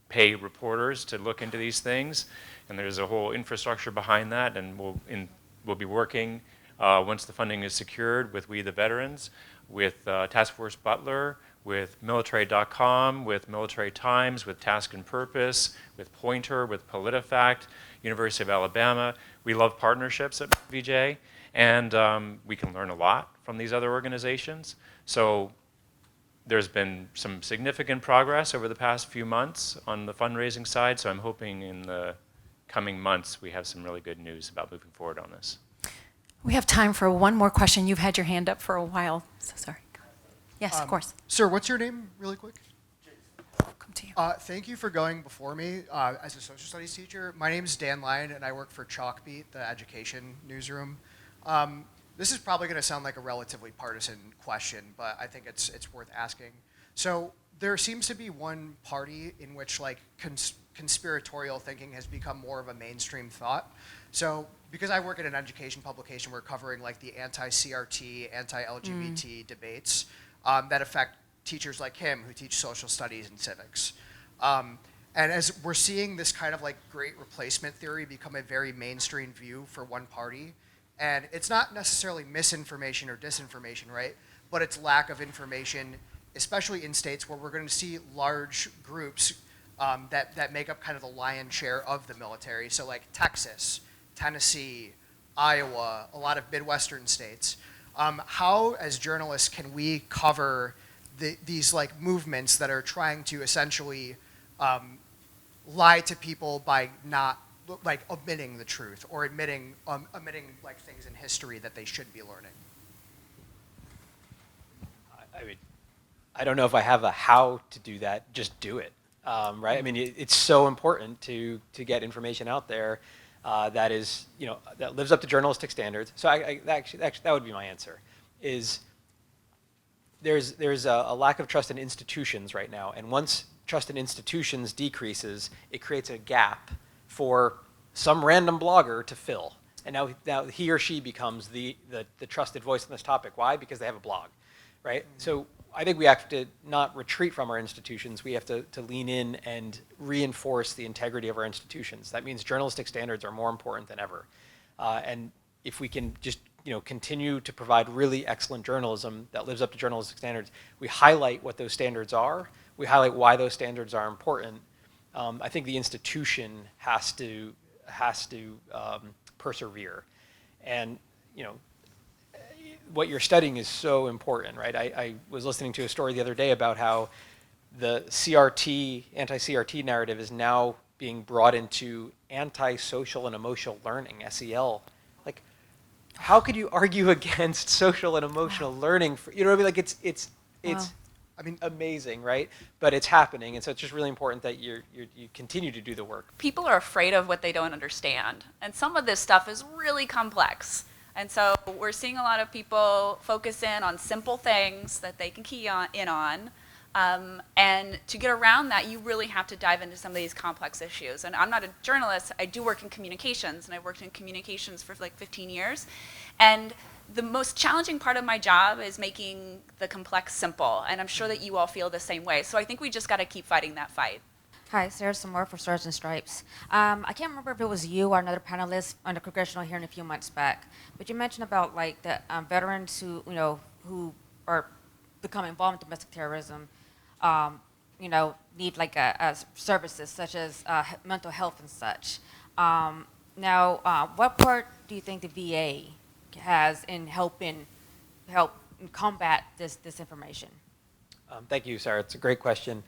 pay reporters to look into these things. And there's a whole infrastructure behind that. And we'll be working once the funding is secured with We the Veterans, with Task Force Butler, with military.com, with Military Times, with Task and Purpose, with Pointer, with PolitiFact, University of Alabama. We love partnerships at MVJ, and we can learn a lot from these other organizations. So there's been some significant progress over the past few months on the fundraising side, so I'm hoping in the coming months we have some really good news about moving forward on this. We have time for one more question. You've had your hand up for a while, so sorry. Yes, of course. Sir, what's your name, really quick? Come to you. Thank you for going before me as a social studies teacher. My name is Dan Lyon, and I work for Chalkbeat, the education newsroom. This is probably going to sound like a relatively partisan question, but I think it's worth asking. So there seems to be one party in which conspiratorial thinking has become more of a mainstream thought. So because I work at an education publication, we're covering the anti-CRT, anti-LGBT debates that affect teachers like him who teach social studies and civics. And as we're seeing this kind of great replacement theory become a very mainstream view for one party, and it's not necessarily misinformation or disinformation, right? But it's lack of information especially in states where we're going to see large groups that make up kind of the lion's share of the military. So like Texas, Tennessee, Iowa, a lot of Midwestern states. How, as journalists, can we cover these like movements that are trying to essentially lie to people by not like omitting the truth or omitting like things in history that they should be learning? I mean, I don't know if I have a how to do that. Just do it, right? I mean, it's so important to get information out there that is, that lives up to journalistic standards. So actually, that would be my answer. Is there's a lack of trust in institutions right now, and once trust in institutions decreases, it creates a gap for some random blogger to fill. And now he or she becomes the trusted voice on this topic. Why? Because they have a blog, right? So I think we have to not retreat from our institutions. We have to lean in and reinforce the integrity of our institutions. That means journalistic standards are more important than ever. And if we can just continue to provide really excellent journalism that lives up to journalistic standards, we highlight what those standards are. We highlight why those standards are important. I think the institution has to persevere. And what you're studying is so important, right? I was listening to a story the other day about how the CRT, anti-CRT narrative is now being brought into anti-social and emotional learning, SEL. Like, how could you argue against social and emotional learning? For, what I mean? Like, it's I mean, amazing, right? But it's happening, and so it's just really important that you continue to do the work. People are afraid of what they don't understand, and some of this stuff is really complex. And so we're seeing a lot of people focus in on simple things that they can key in on. And to get around that, you really have to dive into some of these complex issues. And I'm not a journalist. I do work in communications, and I've worked in communications for like 15 years. And the most challenging part of my job is making the complex simple. And I'm sure that you all feel the same way. So I think we just got to keep fighting that fight. Hi, Sarah Samore for Stars and Stripes. I can't remember if it was you or another panelist on the congressional hearing a few months back, but you mentioned about like the veterans who who are becoming involved in domestic terrorism, need like a services such as mental health and such. Now, what part do you think the VA has in help combat this disinformation? Thank you, Sarah. It's a great question.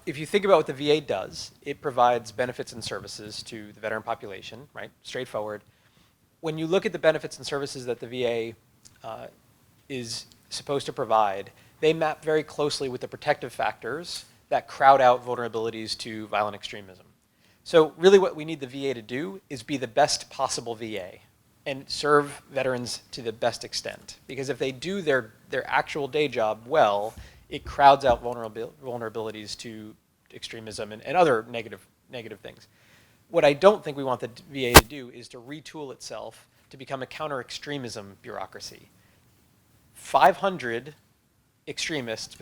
If you think about what the VA does, it provides benefits and services to the veteran population, right? Straightforward. When you look at the benefits and services that the VA is supposed to provide, they map very closely with the protective factors that crowd out vulnerabilities to violent extremism. So really what we need the VA to do is be the best possible VA and serve veterans to the best extent. Because if they do their actual day job well, it crowds out vulnerabilities to extremism and other negative things. What I don't think we want the VA to do is to retool itself to become a counter-extremism bureaucracy. 500 extremists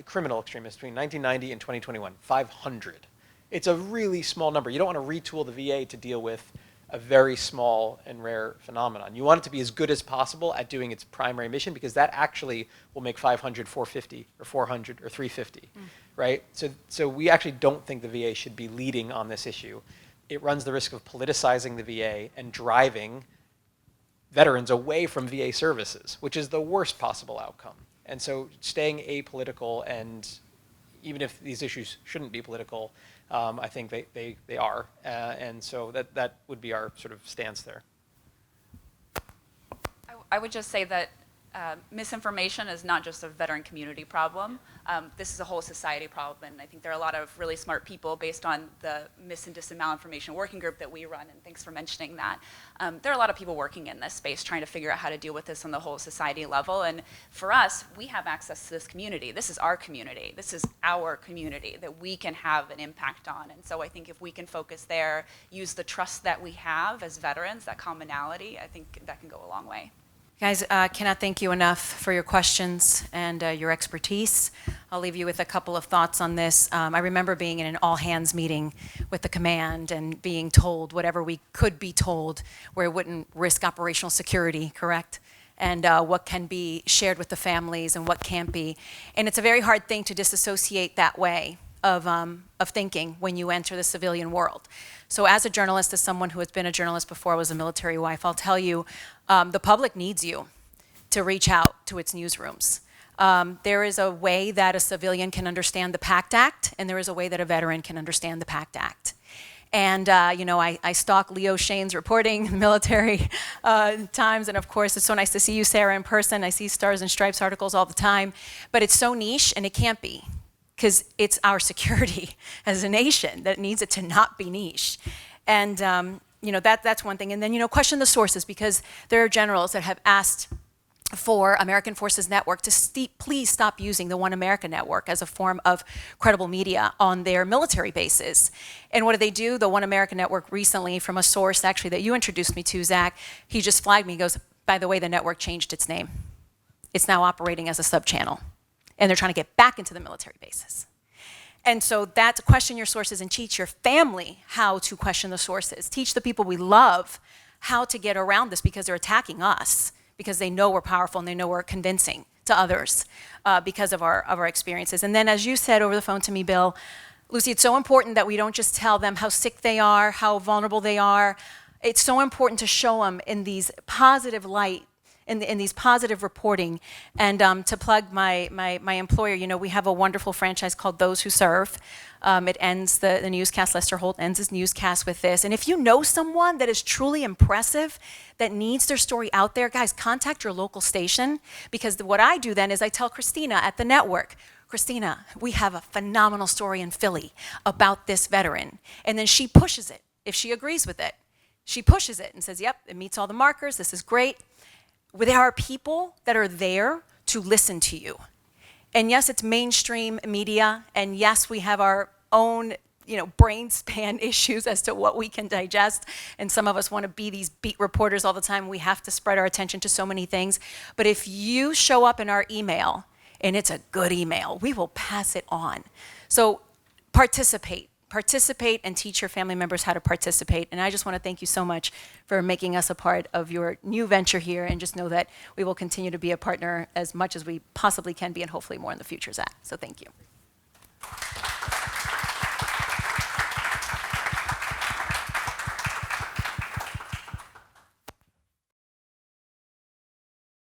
criminal extremists between 1990 and 2021, 500. It's a really small number. You don't want to retool the VA to deal with a very small and rare phenomenon. You want it to be as good as possible at doing its primary mission, because that actually will make 500 450 or 400 or 350, right? So we actually don't think the VA should be leading on this issue. It runs the risk of politicizing the VA and driving veterans away from VA services, which is the worst possible outcome. And so staying apolitical, and even if these issues shouldn't be political, I think they are. And so that would be our sort of stance there. I would just say that misinformation is not just a veteran community problem. This is a whole society problem, and I think there are a lot of really smart people based on the mis and disinformation working group that we run, and thanks for mentioning that. There are a lot of people working in this space trying to figure out how to deal with this on the whole society level, and for us, we have access to this community. This is our community. This is our community that we can have an impact on, and so I think if we can focus there, use the trust that we have as veterans, that commonality, I think that can go a long way. Guys, cannot thank you enough for your questions and your expertise. I'll leave you with a couple of thoughts on this. I remember being in an all-hands meeting with the command and being told whatever we could be told where it wouldn't risk operational security, correct? and what can be shared with the families and what can't be. And it's a very hard thing to disassociate that way of thinking when you enter the civilian world. So as a journalist, as someone who has been a journalist before, I was a military wife, I'll tell you, the public needs you to reach out to its newsrooms. There is a way that a civilian can understand the PACT Act, and there is a way that a veteran can understand the PACT Act. And, you know, I stalk Leo Shane's reporting, military times, and of course, it's so nice to see you, Sarah, in person. I see Stars and Stripes articles all the time, but it's so niche, and it can't be, because it's our security as a nation that needs it to not be niche. And, you know, that's one thing. And then, you know, question the sources, because there are generals that have asked for American Forces Network to please stop using the One America Network as a form of credible media on their military bases. And what do? The One America Network recently, from a source actually that you introduced me to, Zach, he just flagged me, he goes, by the way, the network changed its name. It's now operating as a sub-channel. And they're trying to get back into the military bases. And so that's question your sources and teach your family how to question the sources. Teach the people we love how to get around this, because they're attacking us, because they know we're powerful and they know we're convincing to others because of our experiences. And then, as you said over the phone to me, Bill, Lucy, it's so important that we don't just tell them how sick they are, how vulnerable they are. It's so important to show them in these positive light, in these positive reporting. And to plug my employer, you know, we have a wonderful franchise called Those Who Serve. It ends, the newscast, Lester Holt ends his newscast with this. And if you know someone that is truly impressive, that needs their story out there, guys, contact your local station, because what I do then is I tell Christina at the network, Christina, we have a phenomenal story in Philly about this veteran. And then she pushes it, if she agrees with it. She pushes it and says, yep, it meets all the markers, this is great. There are people that are there to listen to you. And yes, it's mainstream media, and yes, we have our own, you know, brain span issues as to what we can digest, and some of us want to be these beat reporters all the time. We have to spread our attention to so many things. But if you show up in our email, and it's a good email, we will pass it on. So participate and teach your family members how to participate. And I just want to thank you so much for making us a part of your new venture here, and just know that we will continue to be a partner as much as we possibly can be, and hopefully more in the future, Zach. So thank you.